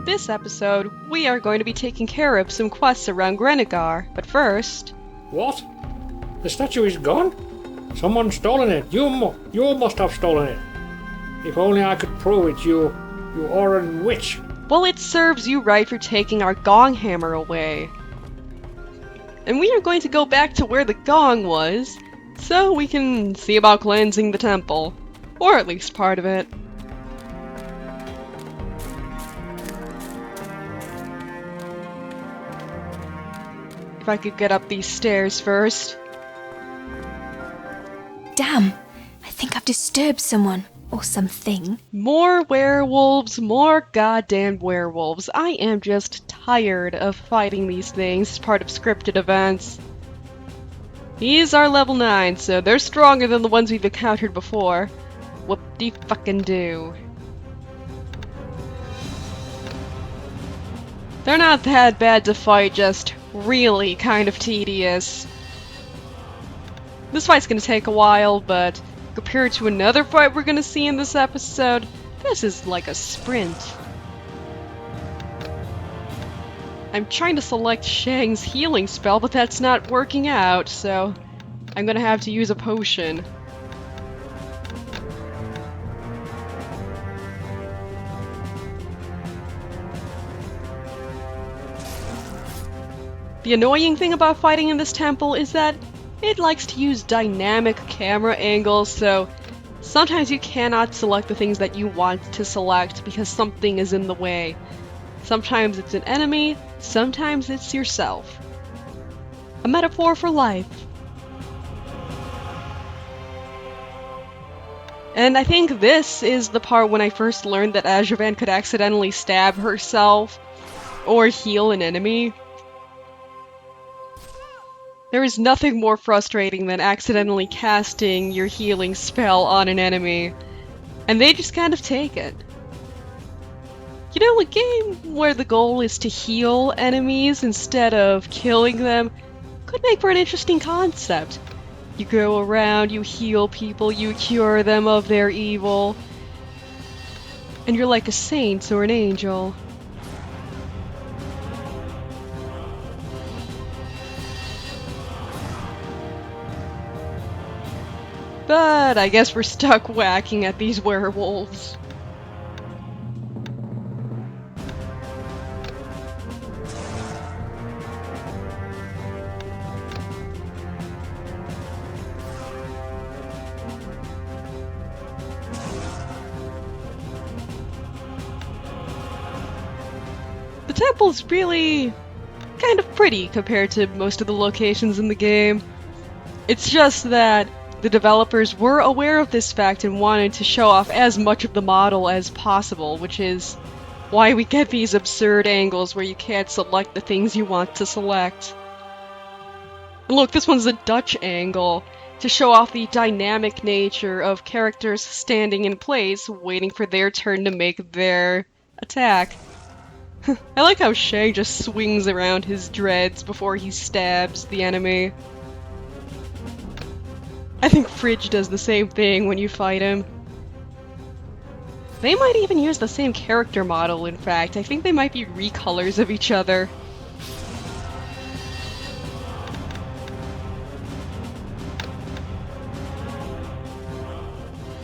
This episode, we are going to be taking care of some quests around Grenegar, but first... What? The statue is gone? Someone's stolen it. You must have stolen it. If only I could prove it, you Oran witch. Well, it serves you right for taking our gong hammer away. And we are going to go back to where the gong was, so we can see about cleansing the temple. Or at least part of it. If I could get up these stairs first. Damn, I think I've disturbed someone. Or something. More werewolves, more goddamn werewolves. I am just tired of fighting these things as part of scripted events. These are level 9, so they're stronger than the ones we've encountered before. Whoop-de-fucking-do. They're not that bad to fight, just really kind of tedious. This fight's gonna take a while, but compared to another fight we're gonna see in this episode, this is like a sprint. I'm trying to select Shang's healing spell, but that's not working out, so I'm gonna have to use a potion. The annoying thing about fighting in this temple is that it likes to use dynamic camera angles, so sometimes you cannot select the things that you want to select because something is in the way. Sometimes it's an enemy, sometimes it's yourself. A metaphor for life. And I think this is the part when I first learned that Agavaen could accidentally stab herself or heal an enemy. There is nothing more frustrating than accidentally casting your healing spell on an enemy, and they just kind of take it. You know, a game where the goal is to heal enemies instead of killing them could make for an interesting concept. You go around, you heal people, you cure them of their evil, and you're like a saint or an angel. But I guess we're stuck whacking at these werewolves. The temple's really kind of pretty compared to most of the locations in the game. It's just that the developers were aware of this fact and wanted to show off as much of the model as possible, which is why we get these absurd angles where you can't select the things you want to select. And look, this one's a Dutch angle, to show off the dynamic nature of characters standing in place, waiting for their turn to make their attack. I like how Shang just swings around his dreads before he stabs the enemy. I think Fridge does the same thing when you fight him. They might even use the same character model, in fact. I think they might be recolors of each other.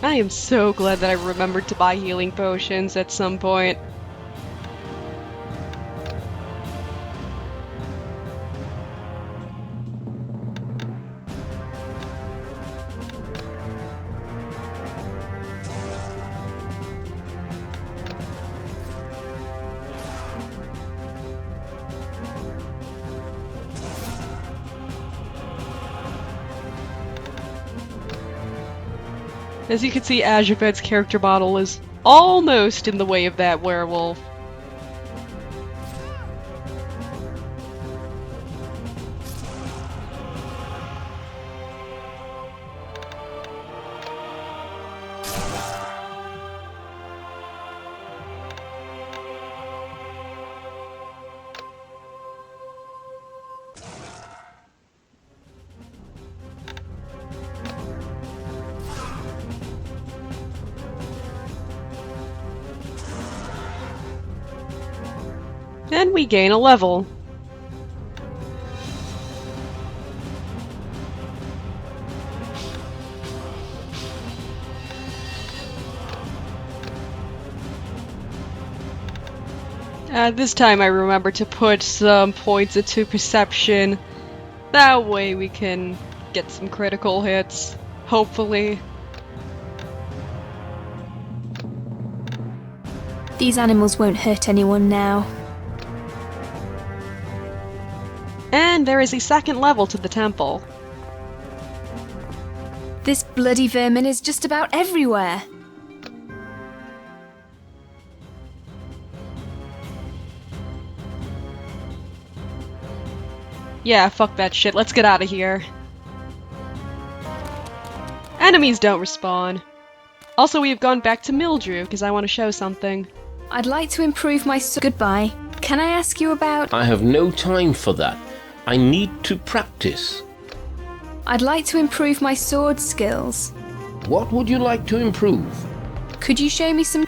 I am so glad that I remembered to buy healing potions at some point. As you can see, Agavaen's character model is almost in the way of that werewolf. And we gain a level. This time I remember to put some points into perception. That way we can get some critical hits, hopefully. These animals won't hurt anyone now. And there is a second level to the temple. This bloody vermin is just about everywhere. Yeah, fuck that shit. Let's get out of here. Enemies don't respawn. Also, we've gone back to Mildrew because I want to show something. I'd like to improve my Goodbye. Can I ask you about... I have no time for that. I need to practice. I'd like to improve my sword skills. What would you like to improve? Could you show me some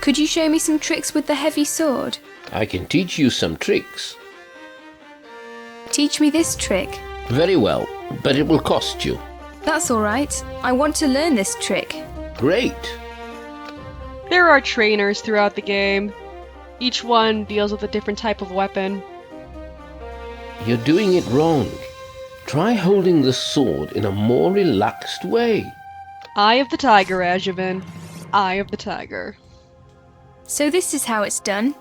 tricks with the heavy sword? I can teach you some tricks. Teach me this trick. Very well, but it will cost you. That's all right. I want to learn this trick. Great. There are trainers throughout the game. Each one deals with a different type of weapon. You're doing it wrong. Try holding the sword in a more relaxed way. Eye of the Tiger, Agavaen. Eye of the Tiger. So this is how it's done?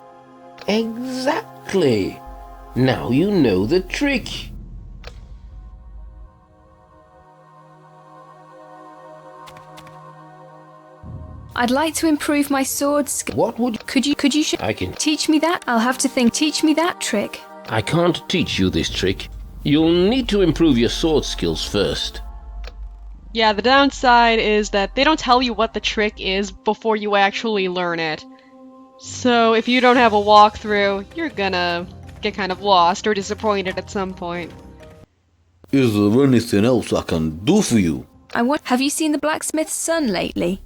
Exactly. Now you know the trick. I'd like to improve my sword skill. What would... Could you I can... teach me that? I'll have to think. Teach me that trick. I can't teach you this trick. You'll need to improve your sword skills first. Yeah, the downside is that they don't tell you what the trick is before you actually learn it. So if you don't have a walkthrough, you're gonna get kind of lost or disappointed at some point. Is there anything else I can do for you? Have you seen the blacksmith's son lately?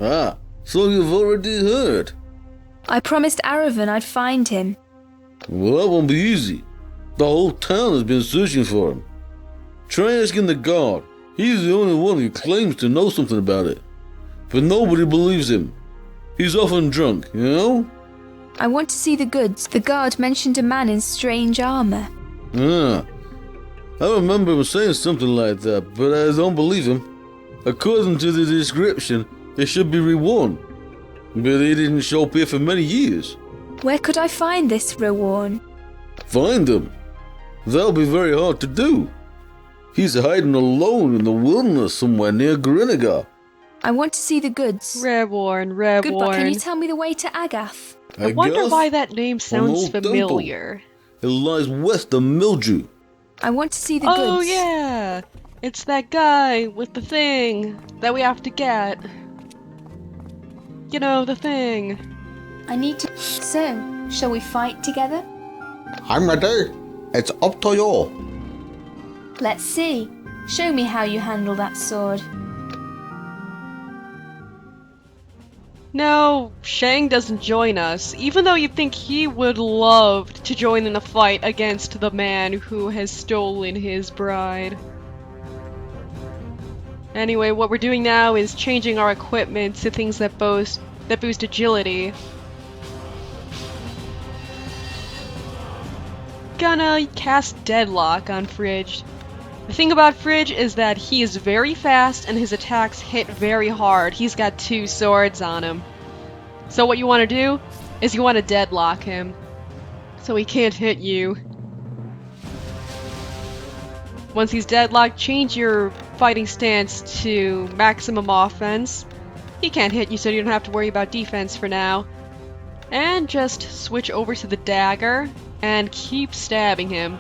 Ah, so you've already heard. I promised Agavaen I'd find him. Well, that won't be easy. The whole town has been searching for him. Try asking the guard. He's the only one who claims to know something about it. But nobody believes him. He's often drunk, you know? I want to see the goods. The guard mentioned a man in strange armor. Ah, I remember him saying something like that, but I don't believe him. According to the description, it should be reworn. But he didn't show up here for many years. Where could I find this Reor? Find him. That'll be very hard to do. He's hiding alone in the wilderness somewhere near Grinagar. I want to see the goods. Reor. Goodbye. Can you tell me the way to Agath? I wonder why that name sounds old familiar. It lies west of Mildrew. I want to see the goods. Oh yeah! It's that guy with the thing that we have to get. You know, the thing. I need to... So, shall we fight together? I'm ready. It's up to you. Let's see. Show me how you handle that sword. No, Shang doesn't join us, even though you'd think he would love to join in a fight against the man who has stolen his bride. Anyway, what we're doing now is changing our equipment to things that boost agility. Gonna cast Deadlock on Fridge. The thing about Fridge is that he is very fast and his attacks hit very hard. He's got 2 swords on him. So what you want to do is you want to deadlock him so he can't hit you. Once he's deadlocked, change your fighting stance to maximum offense. He can't hit you, so you don't have to worry about defense for now. And just switch over to the dagger and keep stabbing him.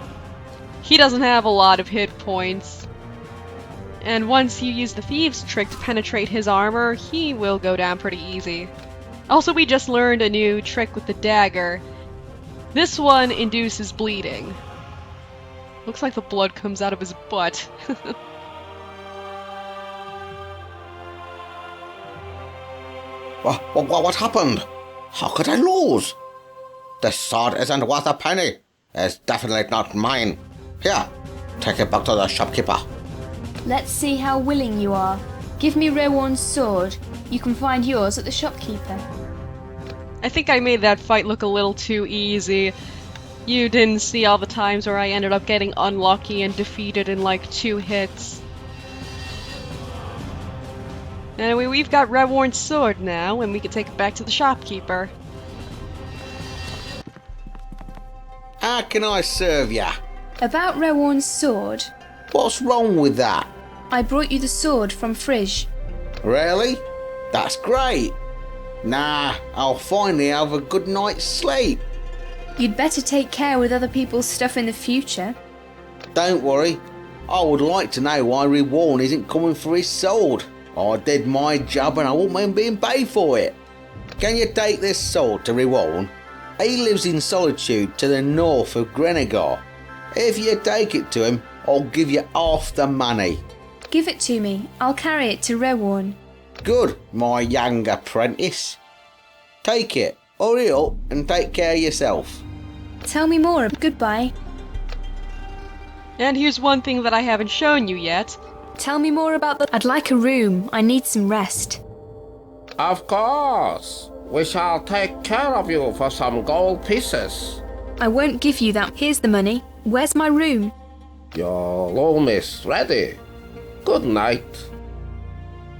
He doesn't have a lot of hit points. And once you use the Thieves' trick to penetrate his armor, he will go down pretty easy. Also, we just learned a new trick with the dagger. This one induces bleeding. Looks like the blood comes out of his butt. What happened? How could I lose? This sword isn't worth a penny. It's definitely not mine. Here, take it back to the shopkeeper. Let's see how willing you are. Give me Reorn's sword. You can find yours at the shopkeeper. I think I made that fight look a little too easy. You didn't see all the times where I ended up getting unlucky and defeated in like 2 hits. Anyway, we've got Reorn's sword now, and we can take it back to the shopkeeper. How can I serve ya? About Reorn's sword, What's wrong with that? I brought you the sword from Frisch. Really? That's great. Nah, I'll finally have a good night's sleep. You'd better take care with other people's stuff in the future. Don't worry. I would like to know why Reorn isn't coming for his sword. I did my job and I won't mind being paid for it. Can you take this sword to Reorn? He lives in solitude to the north of Grenegar. If you take it to him, I'll give you half the money. Give it to me. I'll carry it to Reorn. Good, my young apprentice. Take it, hurry up and take care of yourself. Tell me more. Goodbye. And here's one thing that I haven't shown you yet. Tell me more about the... I'd like a room. I need some rest. Of course. We shall take care of you for some gold pieces. I won't give you that. Here's the money. Where's my room? Your room is ready. Good night.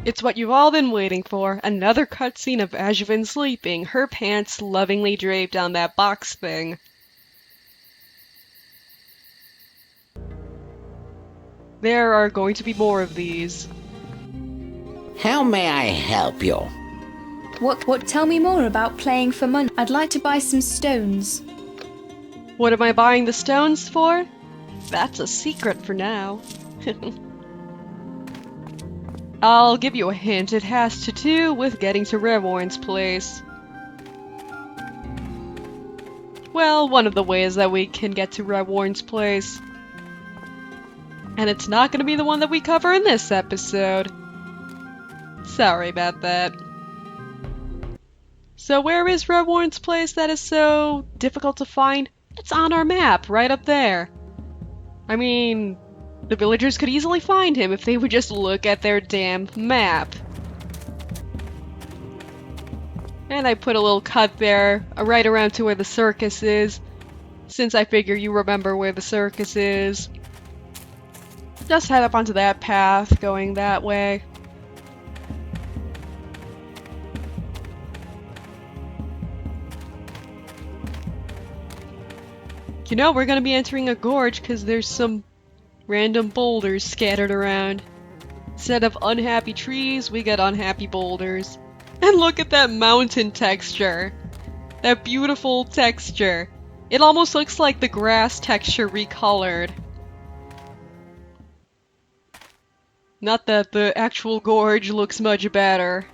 It's what you've all been waiting for. Another cutscene of Agavaen sleeping, her pants lovingly draped on that box thing. There are going to be more of these. How may I help you? What? Tell me more about playing for money. I'd like to buy some stones. What am I buying the stones for? That's a secret for now. I'll give you a hint. It has to do with getting to Reorn's place. Well, one of the ways that we can get to Reorn's place. And it's not going to be the one that we cover in this episode. Sorry about that. So where is Reorn's place that is so difficult to find? It's on our map, right up there. I mean, the villagers could easily find him if they would just look at their damn map. And I put a little cut there, right around to where the circus is, since I figure you remember where the circus is. Just head up onto that path, going that way. You know, we're gonna be entering a gorge because there's some random boulders scattered around. Instead of unhappy trees, we get unhappy boulders. And look at that mountain texture! That beautiful texture! It almost looks like the grass texture recolored. Not that the actual gorge looks much better.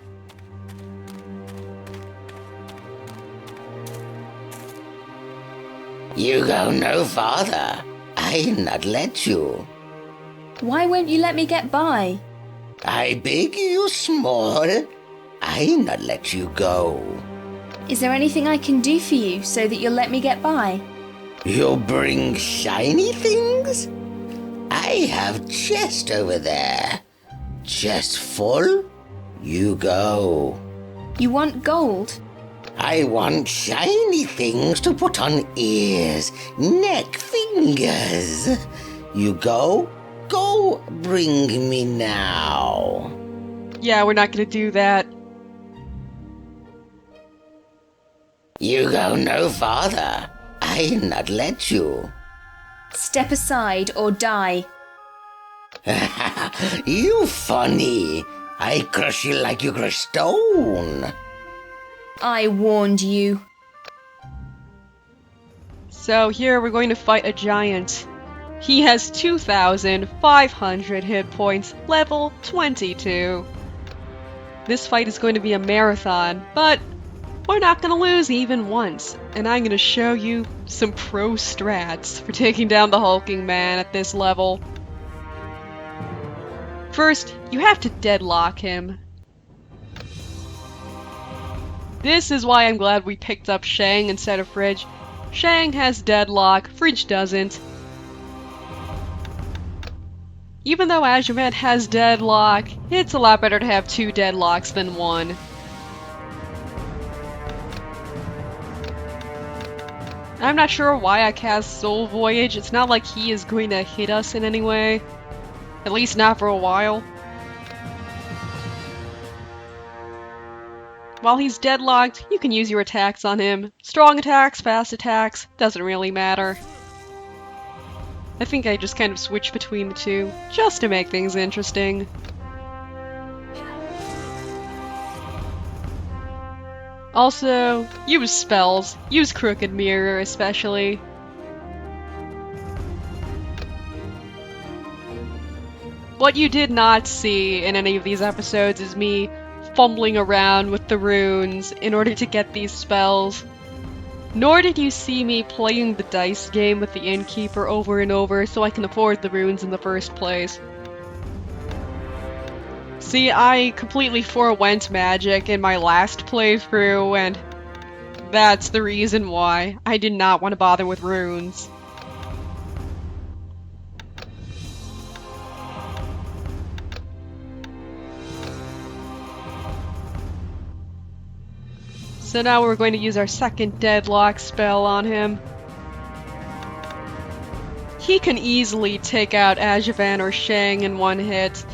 You go no farther. I'll not let you. Why won't you let me get by? I beg you, small. I'll not let you go. Is there anything I can do for you so that you'll let me get by? You bring shiny things? I have chest over there. Chest full? You go. You want gold? I want shiny things to put on ears, neck, fingers. You go? Go bring me now. Yeah, we're not gonna do that. You go no farther. I'll not let you. Step aside or die. You funny. I crush you like you crush stone. I warned you. So here we're going to fight a giant. He has 2,500 hit points, level 22. This fight is going to be a marathon, but we're not going to lose even once. And I'm going to show you some pro strats for taking down the hulking man at this level. First, you have to deadlock him. This is why I'm glad we picked up Shang instead of Fridge. Shang has deadlock, Fridge doesn't. Even though Agavaen has deadlock, it's a lot better to have 2 deadlocks than 1. I'm not sure why I cast Soul Voyage. It's not like he is going to hit us in any way. At least not for a while. While he's deadlocked, you can use your attacks on him. Strong attacks, fast attacks, doesn't really matter. I think I just kind of switch between the two, just to make things interesting. Also, use spells. Use Crooked Mirror, especially. What you did not see in any of these episodes is me fumbling around with the runes in order to get these spells. Nor did you see me playing the dice game with the innkeeper over and over so I can afford the runes in the first place. See, I completely forewent magic in my last playthrough, and that's the reason why I did not want to bother with runes. So now we're going to use our second deadlock spell on him. He can easily take out Agavaen or Shang in one hit.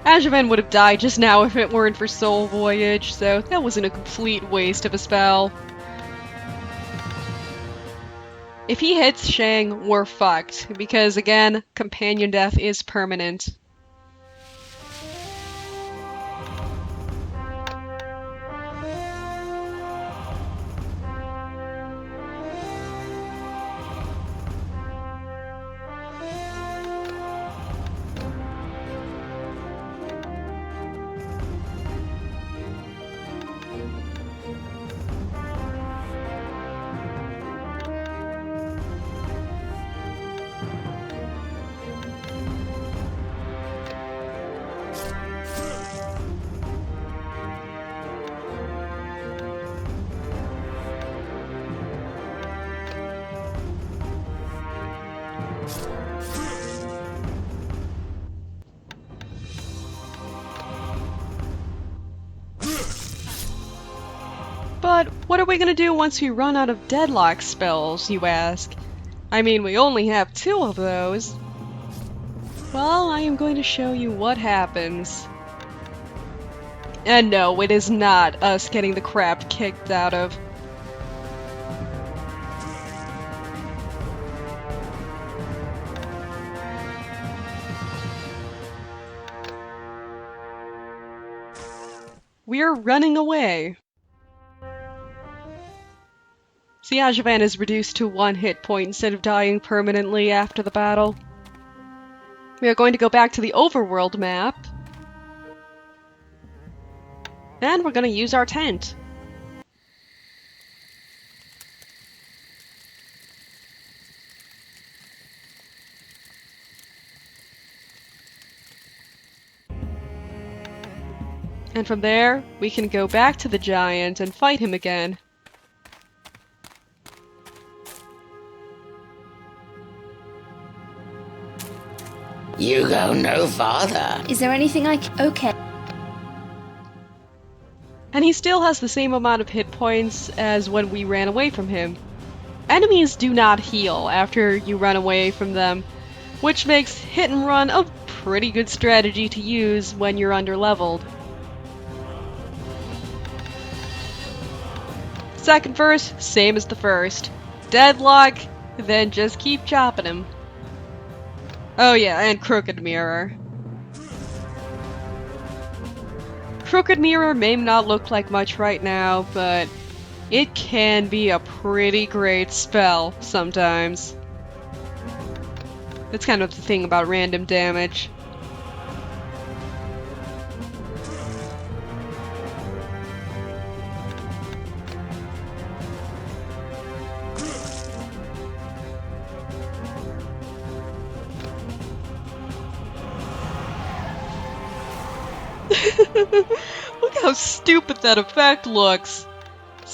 Agavaen would have died just now if it weren't for Soul Voyage, so that wasn't a complete waste of a spell. If he hits Shang, we're fucked, because again, companion death is permanent. But what are we gonna do once we run out of deadlock spells, you ask? I mean, we only have 2 of those. Well, I am going to show you what happens. And no, it is not us getting the crap kicked out of. We're running away. See, Agavaen is reduced to 1 hit point instead of dying permanently after the battle. We are going to go back to the overworld map. And we're going to use our tent. And from there, we can go back to the giant and fight him again. You go no farther. Is there anything I can... Okay. And he still has the same amount of hit points as when we ran away from him. Enemies do not heal after you run away from them, which makes hit and run a pretty good strategy to use when you're underleveled. Second verse, same as the first. Deadlock, then just keep chopping him. Oh yeah, and Crooked Mirror. Crooked Mirror may not look like much right now, but it can be a pretty great spell sometimes. That's kind of the thing about random damage. Look how stupid that effect looks.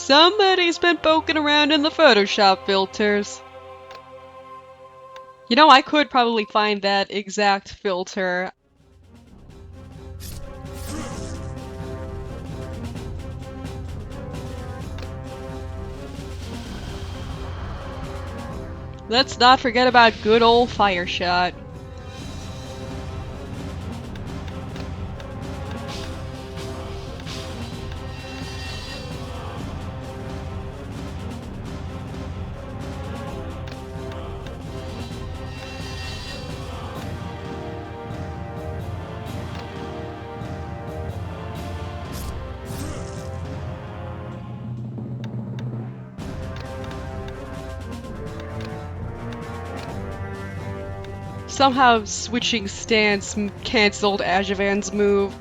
Somebody's been poking around in the Photoshop filters. You know, I could probably find that exact filter. Let's not forget about good old fire shot. Somehow switching stance cancelled Agavaen's move.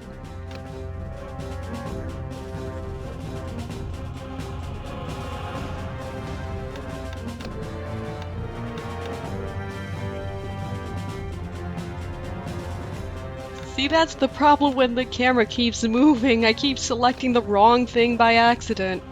See, that's the problem when the camera keeps moving. I keep selecting the wrong thing by accident.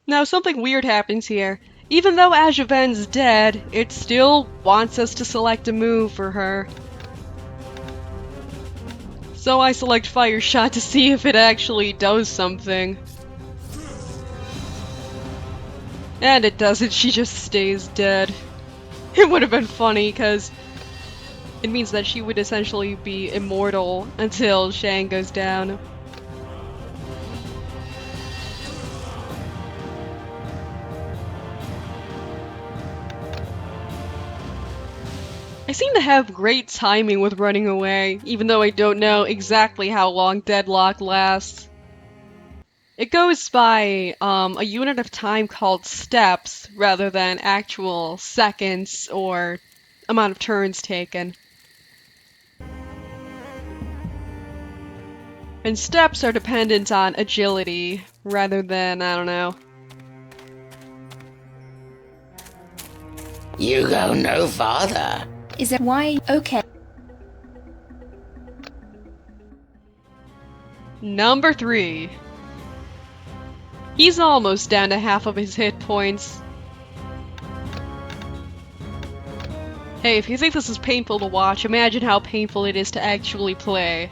Now, something weird happens here. Even though Agavaen's dead, it still wants us to select a move for her. So I select Fire Shot to see if it actually does something. And it doesn't, she just stays dead. It would have been funny, because it means that she would essentially be immortal until Shang goes down. I seem to have great timing with running away, even though I don't know exactly how long deadlock lasts. It goes by a unit of time called steps, rather than actual seconds or amount of turns taken. And steps are dependent on agility, rather than, I don't know. You go no farther. Is that why? Okay. Number 3. He's almost down to half of his hit points. Hey, if you think this is painful to watch, imagine how painful it is to actually play.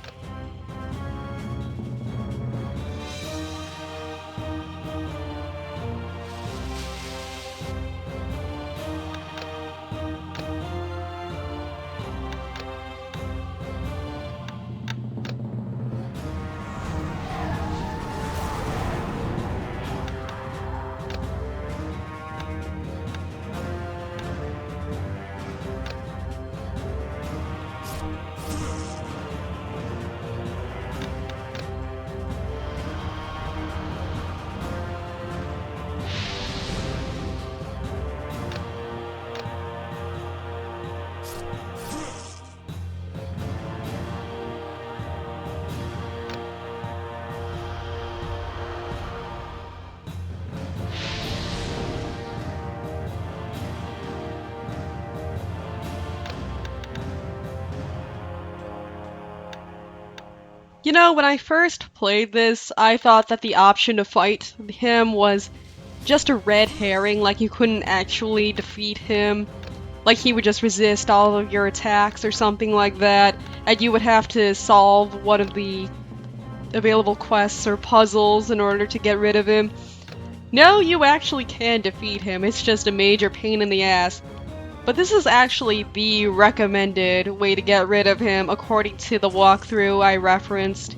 You know, when I first played this, I thought that the option to fight him was just a red herring, like you couldn't actually defeat him. Like he would just resist all of your attacks or something like that, and you would have to solve one of the available quests or puzzles in order to get rid of him. No, you actually can defeat him, it's just a major pain in the ass. But this is actually the recommended way to get rid of him according to the walkthrough I referenced.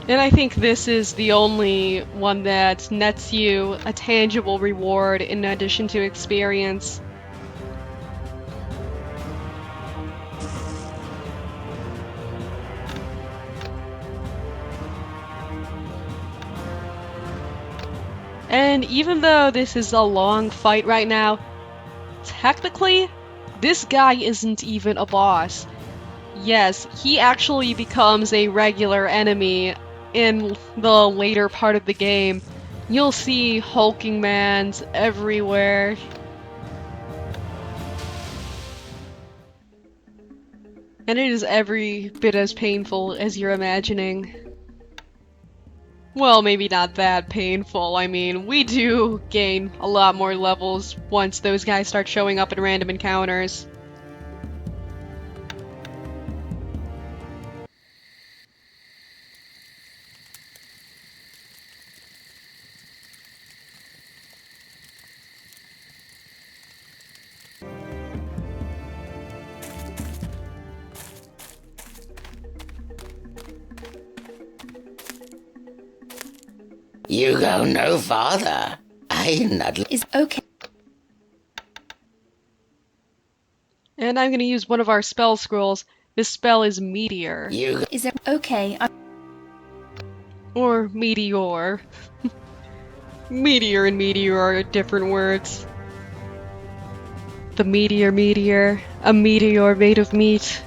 And I think this is the only one that nets you a tangible reward in addition to experience. And even though this is a long fight right now, technically, this guy isn't even a boss. Yes, he actually becomes a regular enemy in the later part of the game. You'll see hulking mans everywhere. And it is every bit as painful as you're imagining. Well, maybe not that painful. I mean, we do gain a lot more levels once those guys start showing up in random encounters. You go no farther. I'm not. Is okay. And I'm gonna use one of our spell scrolls. This spell is Meteor. You Is it okay? Or Meteor. Meteor and Meteor are different words. The Meteor, a meteor made of meat.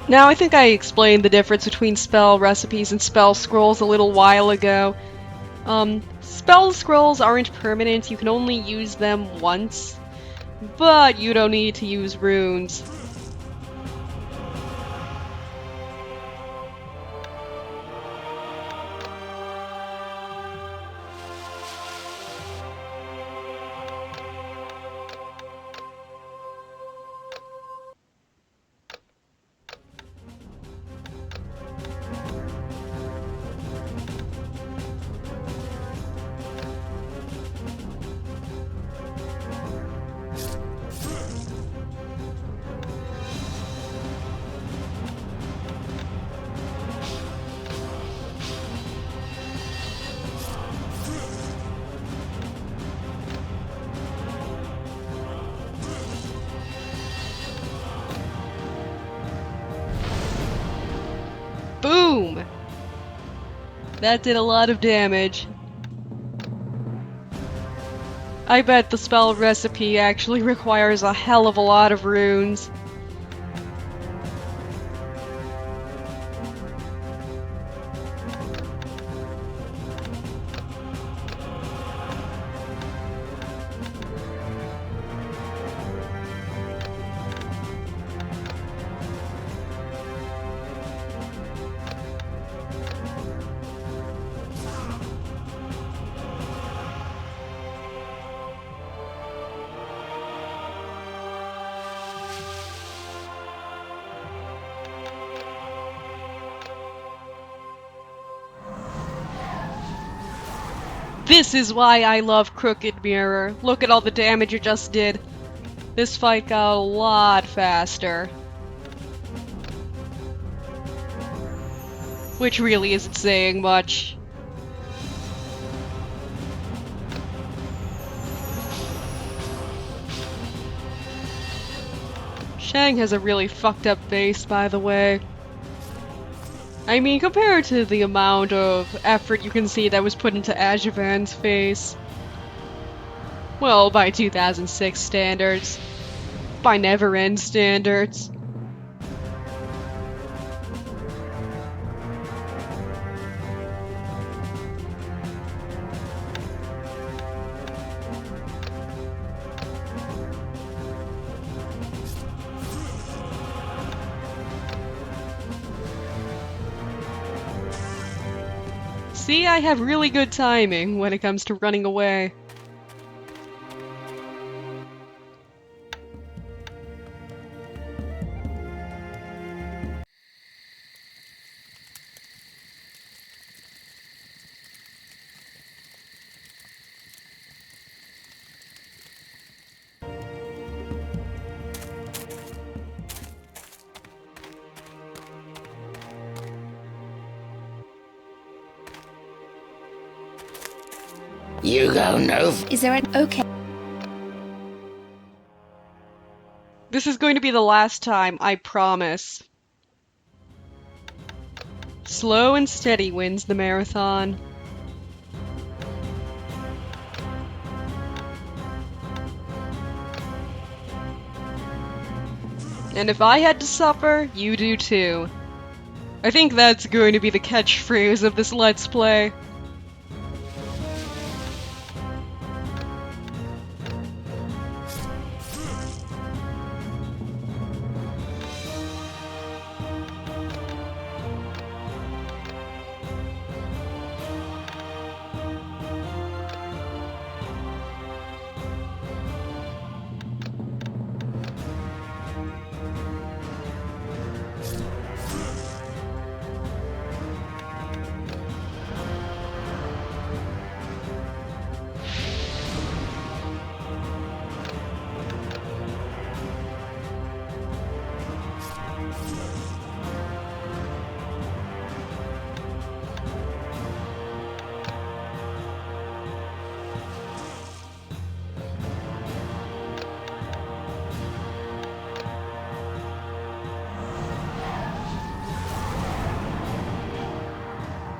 Now, I think I explained the difference between spell recipes and spell scrolls a little while ago. Spell scrolls aren't permanent, you can only use them once, but you don't need to use runes. Boom! That did a lot of damage. I bet the spell recipe actually requires a hell of a lot of runes. This is why I love Crooked Mirror. Look at all the damage it just did. This fight got a lot faster. Which really isn't saying much. Shang has a really fucked up face, by the way. I mean, compared to the amount of effort you can see that was put into Agavaen's face. Well, by 2006 standards. By Neverend standards. See, I have really good timing when it comes to running away. You go no. Is there an okay? This is going to be the last time, I promise. Slow and steady wins the marathon. And if I had to suffer, you do too. I think that's going to be the catchphrase of this Let's Play.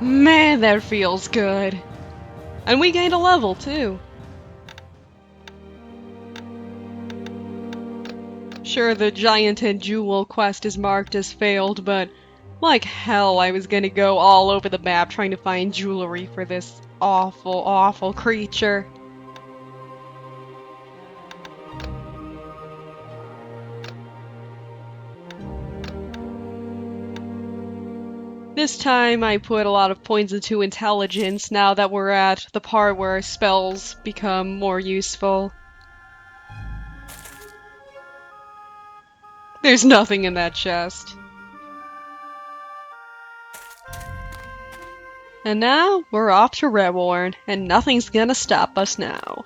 Man, that feels good. And we gained a level, too. Sure, the giant and jewel quest is marked as failed, but like hell I was gonna go all over the map trying to find jewelry for this awful, awful creature. This time I put a lot of points into intelligence now that we're at the part where spells become more useful. There's nothing in that chest. And now we're off to Reorn, and nothing's gonna stop us now.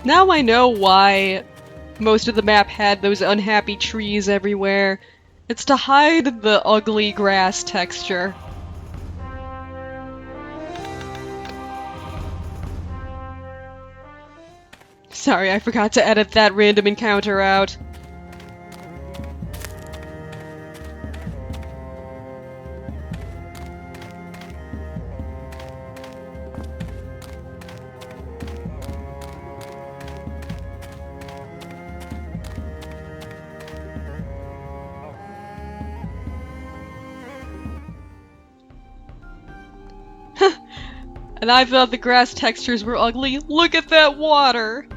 Now I know why most of the map had those unhappy trees everywhere. It's to hide the ugly grass texture. Sorry, I forgot to edit that random encounter out. And I thought the grass textures were ugly. Look at that water!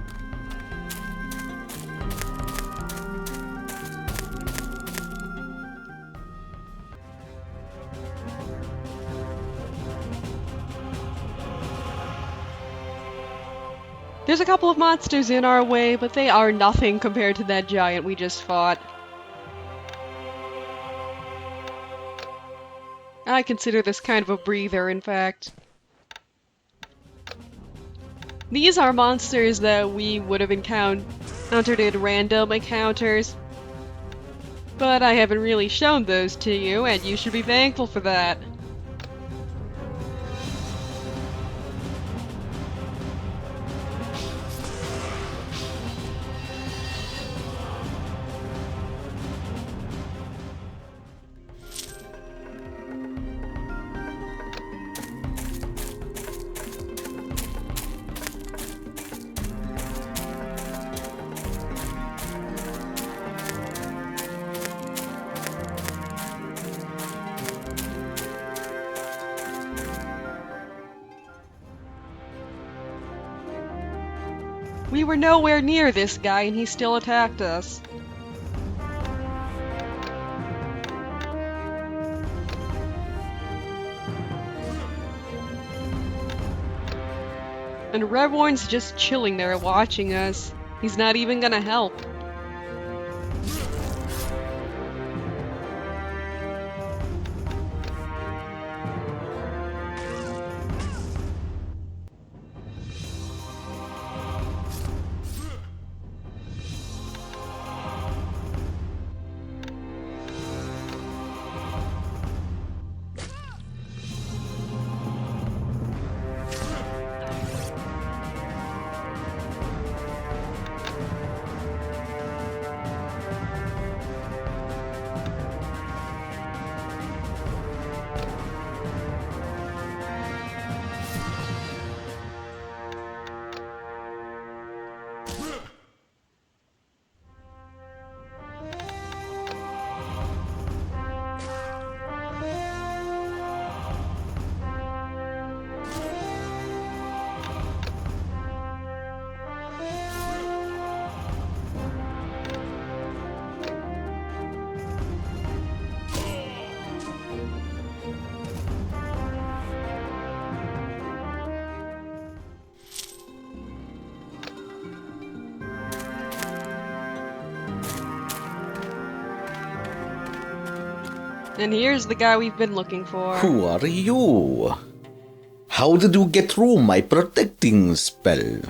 There's a couple of monsters in our way, but they are nothing compared to that giant we just fought. I consider this kind of a breather, in fact. These are monsters that we would have encountered in random encounters, but I haven't really shown those to you, and you should be thankful for that. We were nowhere near this guy and he still attacked us. And Reorn's just chilling there watching us. He's not even gonna help. And here's the guy we've been looking for. Who are you? How did you get through my protecting spell?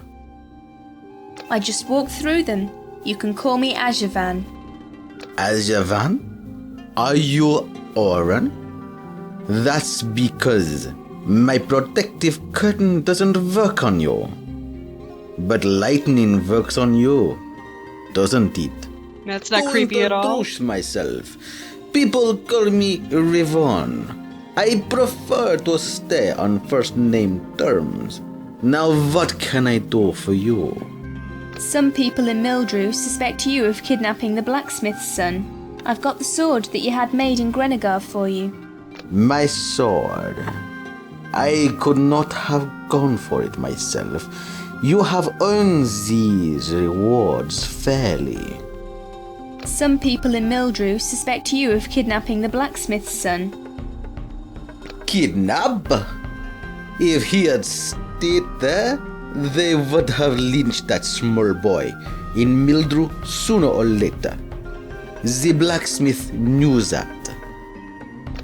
I just walked through them. You can call me Agavaen. Agavaen? Are you Oren? That's because my protective curtain doesn't work on you. But lightning works on you, doesn't it? That's not creepy at all. To introduce myself, people call me Rivon. I prefer to stay on first name terms. Now what can I do for you? Some people in Mildrew suspect you of kidnapping the blacksmith's son. I've got the sword that you had made in Grenegar for you. My sword. I could not have gone for it myself. You have earned these rewards fairly. Some people in Mildrew suspect you of kidnapping the blacksmith's son. Kidnap? If he had stayed there, they would have lynched that small boy in Mildrew sooner or later. The blacksmith knew that.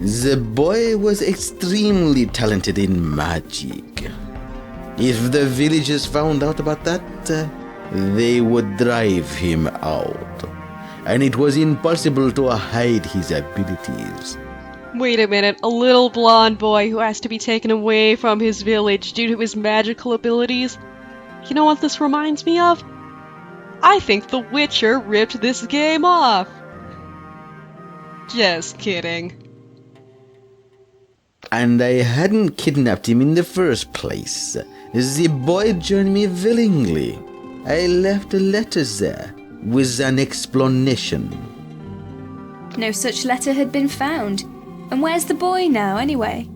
The boy was extremely talented in magic. If the villagers found out about that, they would drive him out. And it was impossible to hide his abilities. Wait a minute, a little blonde boy who has to be taken away from his village due to his magical abilities? You know what this reminds me of? I think The Witcher ripped this game off. Just kidding. And I hadn't kidnapped him in the first place. The boy joined me willingly. I left a letter there with an explanation. No such letter had been found. And where's the boy now, anyway?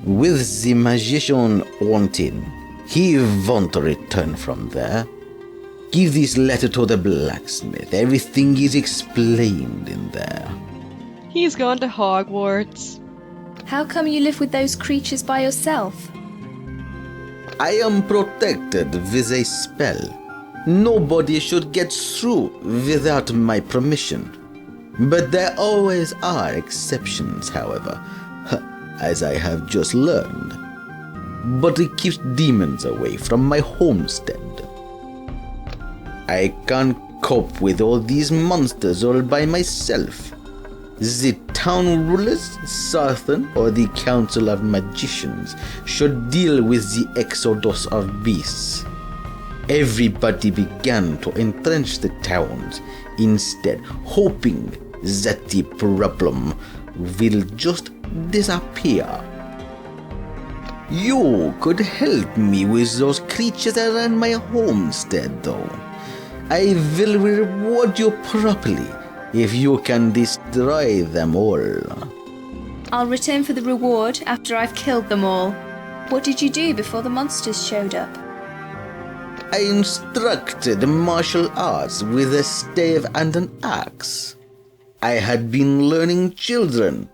With the magician Orntin. He won't return from there. Give this letter to the blacksmith. Everything is explained in there. He's gone to Hogwarts. How come you live with those creatures by yourself? I am protected with a spell. Nobody should get through without my permission. But there always are exceptions, however, as I have just learned. But it keeps demons away from my homestead. I can't cope with all these monsters all by myself. The town rulers, Sarthan, or the Council of Magicians should deal with the exodus of beasts. Everybody began to entrench the towns instead, hoping that the problem will just disappear. You could help me with those creatures around my homestead, though. I will reward you properly if you can destroy them all. I'll return for the reward after I've killed them all. What did you do before the monsters showed up? I instructed martial arts with a stave and an axe. I had been learning children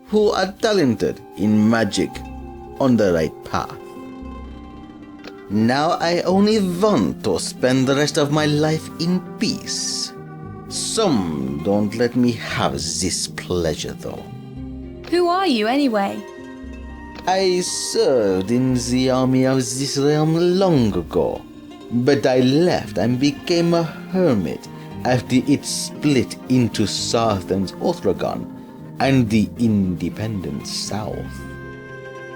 who are talented in magic on the right path. Now I only want to spend the rest of my life in peace. Some don't let me have this pleasure, though. Who are you, anyway? I served in the army of this realm long ago, but I left and became a hermit after it split into Sarthan's Othragon and the independent South.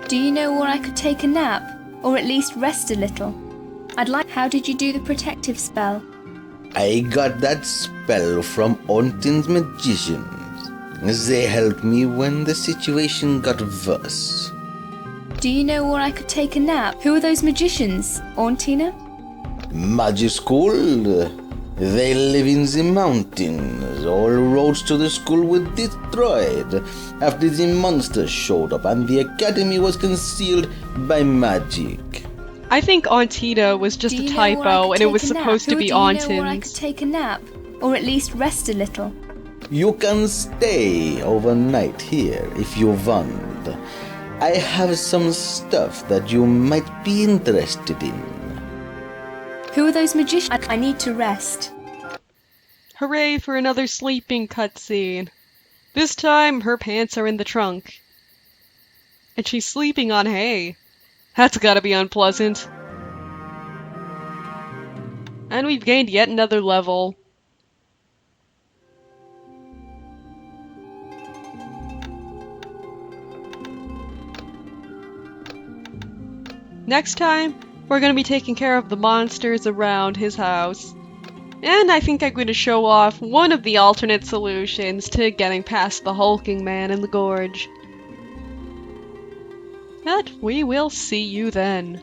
Do you know where I could take a nap? Or at least rest a little? How did you do the protective spell? I got that spell from Orntin's magicians. They helped me when the situation got worse. Do you know where I could take a nap? Who are those magicians? Orntina? Magic school? They live in the mountains. All roads to the school were destroyed after the monsters showed up and the academy was concealed by magic. I think Auntina was just a typo and it was supposed to be Auntins. Do you know where I could take a nap? Or at least rest a little? You can stay overnight here if you want. I have some stuff that you might be interested in. Who are those magicians? I need to rest. Hooray for another sleeping cutscene. This time, her pants are in the trunk. And she's sleeping on hay. That's gotta be unpleasant. And we've gained yet another level. Next time, we're going to be taking care of the monsters around his house. And I think I'm going to show off one of the alternate solutions to getting past the hulking man in the gorge. But we will see you then.